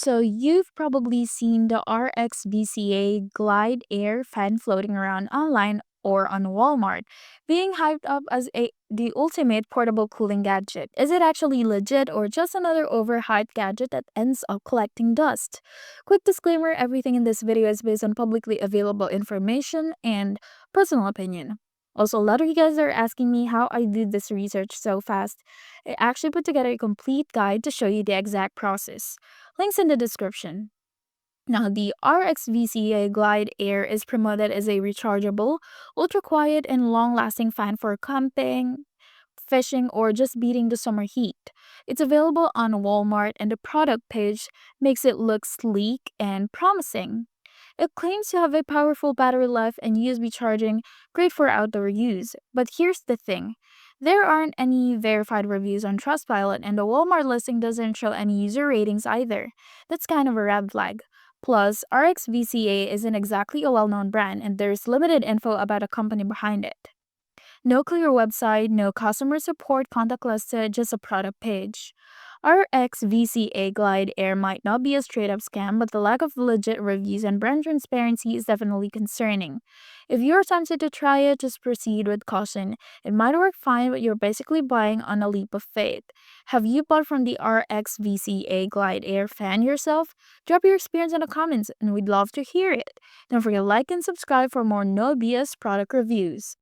So you've probably seen the RXVCA GlideAir fan floating around online or on Walmart, being hyped up as the ultimate portable cooling gadget. Is it actually legit or just another overhyped gadget that ends up collecting dust? Quick disclaimer, everything in this video is based on publicly available information and personal opinion. Also, a lot of you guys are asking me how I did this research so fast. I actually put together a complete guide to show you the exact process. Links in the description. Now, the RXVCA Glide Air is promoted as a rechargeable, ultra quiet, and long lasting fan for camping, fishing, or just beating the summer heat. It's available on Walmart, and the product page makes it look sleek and promising. It claims to have a powerful battery life and USB charging, great for outdoor use. But here's the thing, there aren't any verified reviews on Trustpilot, and the Walmart listing doesn't show any user ratings either. That's kind of a red flag. Plus, RXVCA isn't exactly a well known brand, and there's limited info about the company behind it. No clear website, no customer support contact listed, just a product page. RXVCA Glide Air might not be a straight up scam, but the lack of legit reviews and brand transparency is definitely concerning. If you're tempted to try it, just proceed with caution. It might work fine, but you're basically buying on a leap of faith. Have you bought from the RXVCA Glide Air fan yourself? Drop your experience in the comments, and we'd love to hear it. Don't forget to like and subscribe for more no BS product reviews.